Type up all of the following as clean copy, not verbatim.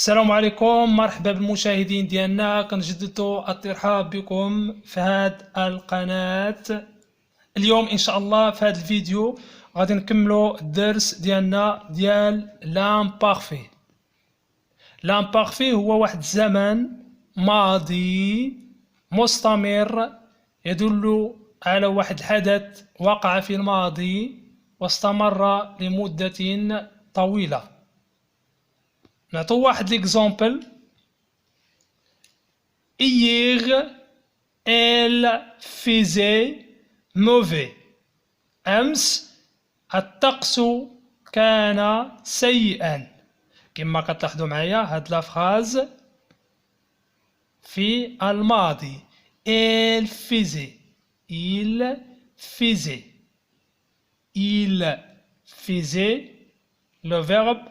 السلام عليكم، مرحبا بالمشاهدين ديالنا. كنجددوا الترحاب بكم في هاد القناة. اليوم ان شاء الله في هاد الفيديو غادي نكملوا الدرس ديالنا ديال لامبارفي. لامبارفي هو واحد الزمن ماضي مستمر يدل على واحد الحدث وقع في الماضي واستمر لمدة طويلة. نعطو واحد ليكزامبل. Hier, elle faisait mauvais. أمس الطقس كان سيئا. كما كتلاحظوا معايا هاد لا فراز في الماضي. Elle faisait. Il faisait. Il faisait. Le verbe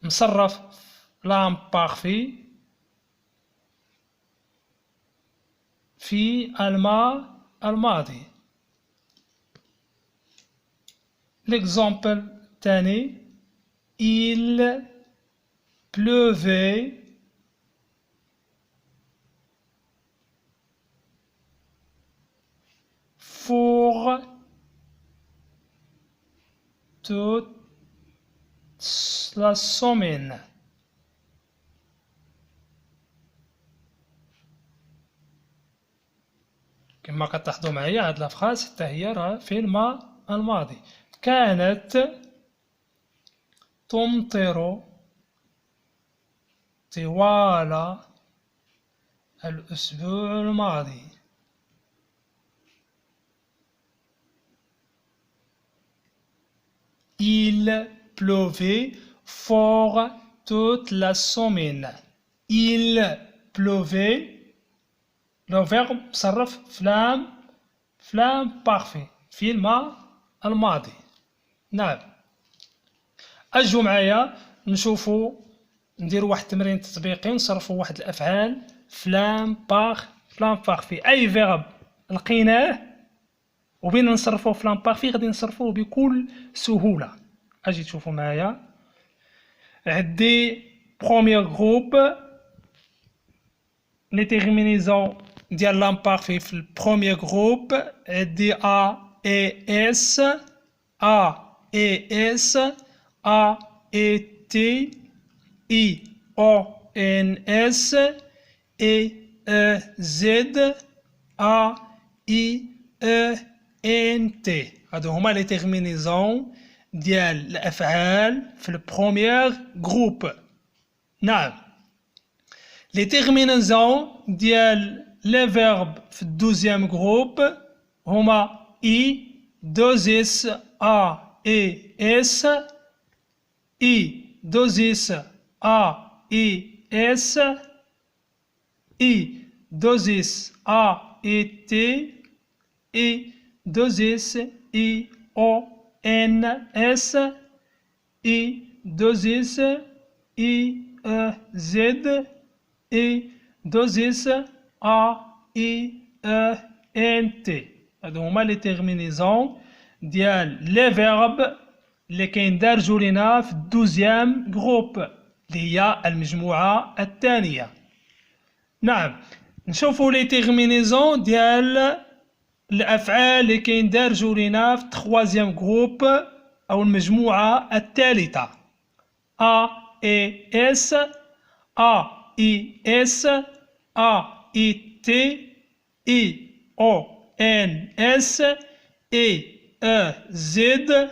مصرف لامبارفي في الماضي. l'exemple تاني. il pleuvait pour toute la semaine. كما كتلاحظوا معايا هاد لافراز حتى هي راه في الماضي. كانت تمطر طوال الأسبوع الماضي. Il pleuvait fort toute la semaine. Il pleuvait. Le verbe مصرف فلام بارفي في الماضي. نعم. أجوا معايا نشوفوا نديروا واحد التمرين تطبيقي ونصرفوا واحد الأفعال فلام بارفي. أي فيرب لقيناه وبين نصرفوه فلام بارفي غادي نصرفوه بكل سهولة. أجي تشوفوا معايا. عندي بروميير جروب لي تيرمينيزون ديال لامبارفي في البروميير جروب. عندي ا اي اس ا اي تي اي او ان اس اي زد ا اي ان تي. هادو هما لي تيرمينيزون ديال الافعال في البروميير جروب. نعم. لي تيرمينيزون ديال لي فيرب في الدوزيام جروب هما اي دوزيس ا اي اس اي دوزيس ا اي اس اي دوزيس ا اي تي اي دوزيس اي او ان اس اي دوزيس اي زد اي دوزيس ا اي ان تي. هادو هما لي تيرمينيزون ديال لي فيرب اللي كيندرجوا لينا في الدوزيام جروب اللي هي المجموعة الثانية. نعم. نشوفوا لي تيرمينيزون ديال الأفعال اللي كيندرجوا لينا في التخوازيام جروب أو المجموعة الثالثة. ا اي اس ا اي اس ا اي تي اي او ان اس اي زد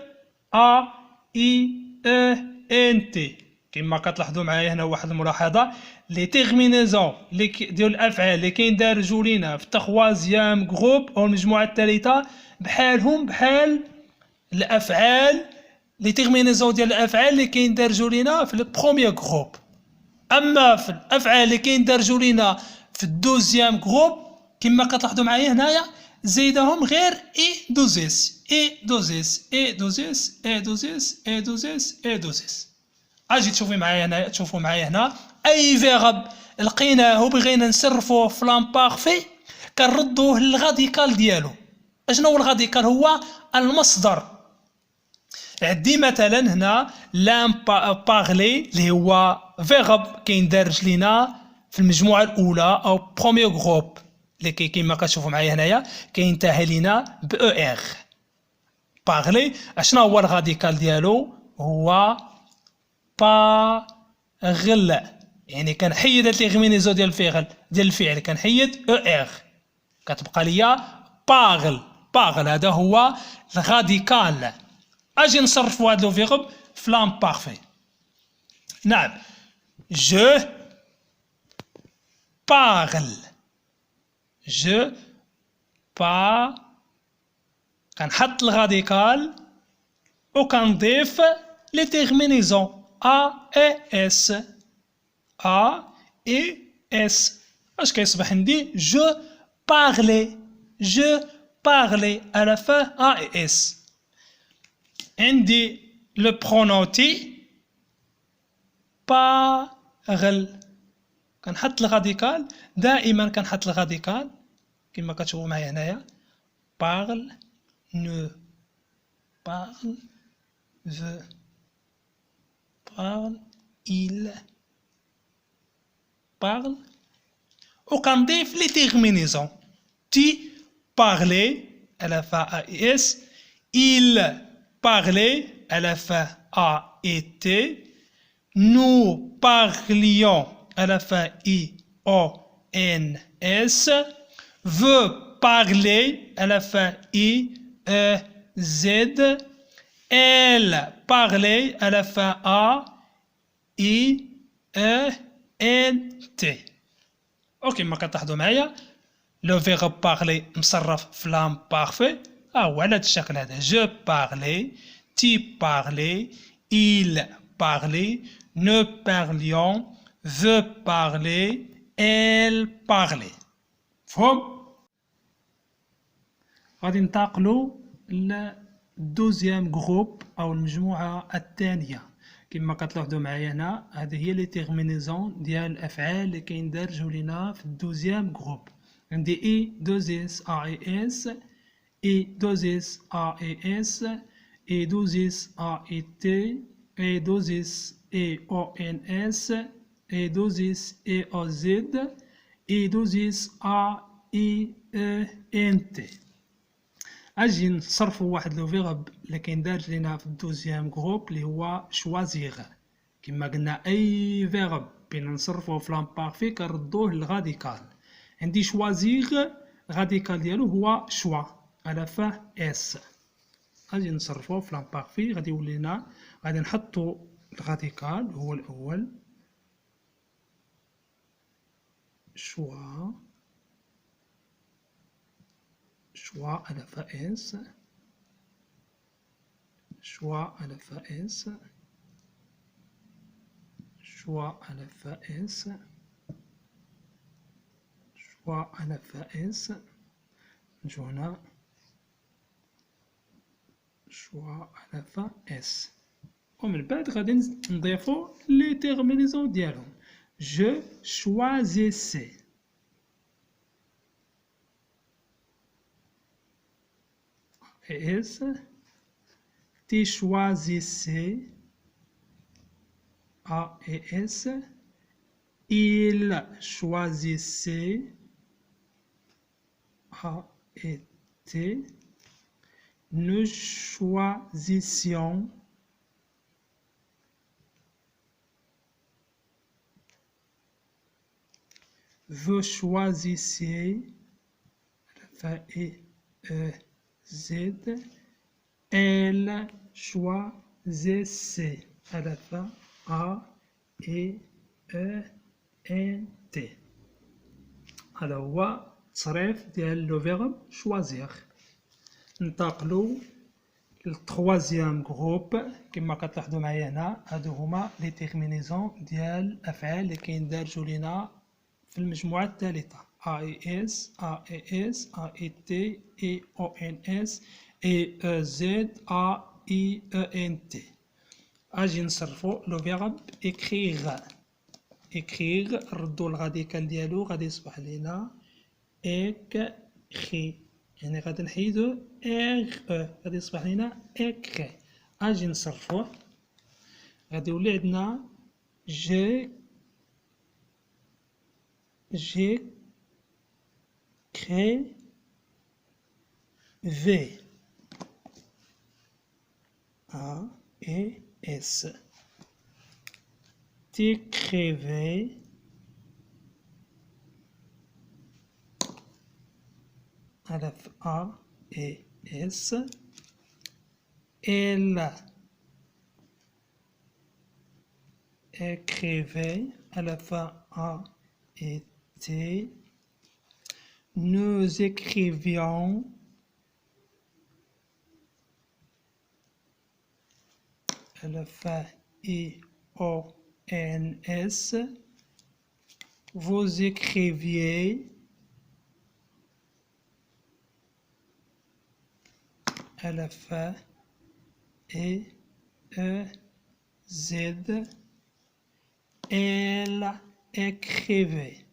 ا اي ان تي. كما كتلاحظوا معايا هنا واحد الملاحظه. لي تيرمينيزون ديال الافعال اللي كيندرجوا لينا في التخوازيام جروب او المجموعه الثالثه بحالهم بحال الافعال لي تيرمينيزون ديال الافعال اللي كيندرجوا لينا في البروميير جروب. اما في الافعال اللي كيندرجوا لينا في الدوزيام جروب كما كتلاحظوا معايا هنايا زيدهم غير اي دوزيس اي دوزيس اي دوزيس اي دوزيس اي دوزيس اي دوزيس. اجي تشوفوا معايا هنا اي فيرب لقيناه وبغينا نصرفوه في لامبارفي كنردوه للغاديكال ديالو. اشنو هو الغاديكال؟ هو المصدر. عندي مثلا هنا لام بارلي اللي هو فيرب كيندرج لينا في المجموعه الاولى او بروميير جروب اللي كيما كتشوفوا معايا هنايا كينتهي لينا ب او ار. بارلي اشنا هو الراديكال ديالو؟ هو باغل، يعني كنحيد هاد ليغمينيزو ديال الفعل كنحيد او ار كتبقى ليا باغل. باغل هذا هو الراديكال. اجي نصرفوا هذا لو فيرب في لام بارفي. نعم جو parle. Je pas كنحط الراديكال وكنضيف لي تيرمينيزون ا اي اس. ا اي اس اش كيصبح عندي؟ جو بارلي. جو بارلي على فاه ا اي اس. عندي لو برونوتي بارل. كنحط الراديكال دائما كنحط الراديكال كما كتشوفوا معايا هنايا. parle ne parle veut parle il parle وكنضيف لي تيرمينيزون تي parler على فا ا اس il parlait على فا ا اي تي nous parlions à la fin I-O-N-S, veut parler à la fin I-E-Z, elle parlait à la fin A-I-E-N-T. اوكي ما كتلاحظوا معايا لو فيرب بارلي مصرف في لام بارفي هو على هذا الشكل هذا. جو بارلي، تي بارلي، il parlait، nous parlions، veut parler، elle parlait. مفهوم؟ غادي ننتقلوا للدوزيام جروب او المجموعه الثانيه. كما كتلاحظوا معايا هنا هذه هي لي تيرمينيزون ديال الافعال اللي كيندرجوا لينا في الدوزيام جروب. عندي اي دوزيس ا اي اس، اي دوزيس ا اي اس، اي دوزيس ا اي تي، اي دوزيس اي او ان اس، اي دوزيس اي او زد، اي دوزيس ا اي ان تي. اجي نصرفوا واحد لو فيرب اللي كيندرج لينا في الدوزيام جروب اللي هو شوازيغ. كما قلنا اي فيرب بين نصرفوه في لامبارفي كنردوه للغاديكال. عندي شوازيغ الغاديكال ديالو هو شوا على فاه اس. اجي نصرفوه في لامبارفي غادي يولي لنا غادي نحطوا الغاديكال هو الاول شوا على فا اس، شوا على فا اس، شوا على فا اس، شوا على فا اس. نجو هنا شوا على فا اس ومن بعد غادي نضيفو لي تيرمينيزون ديالهم. جو choisissais، es، tu choisissais AES, il choisissait AET, nous choisissions vous choisissiez Z, elle choisissait à la fin A, E, E, N, T. هذا هو التصريف ديال لو فيرب شوازيغ. ننتقلوا للتروازيام جروب. كما كتلاحظوا معايا هنا هادو هما لي تيرمينيزون ديال الافعال اللي كيندرجوا لينا في المجموعه الثالثه. AES, AES, AET, EONS, EEZ, AIENT. اجي نصرفو لو فيرب écrire. écrire ردو الغاديكال ديالو غادي يصبح لينا écrit، يعني غادي نحيدو غادي يصبح لينا écrit. اجي نصرفوه غادي يولي عندنا جي كري في A et S. T'écrivais à la A et S. Elle écrivait à la fin A et T. Nous écrivions à la fin I-O-N-S. Vous écriviez à la fin E-E-Z. Elle écrivait.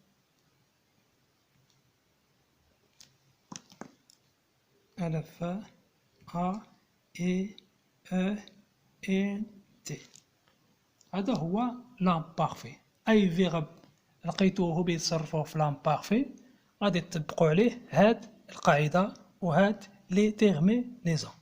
À la fin A-E-E-N-T. هذا هو لامبارفي. اي فيرب لقيتوه بيتصرفوا في لامبارفي غادي تطبقوا عليه هاد القاعده وهاد لي تيرمينيزون.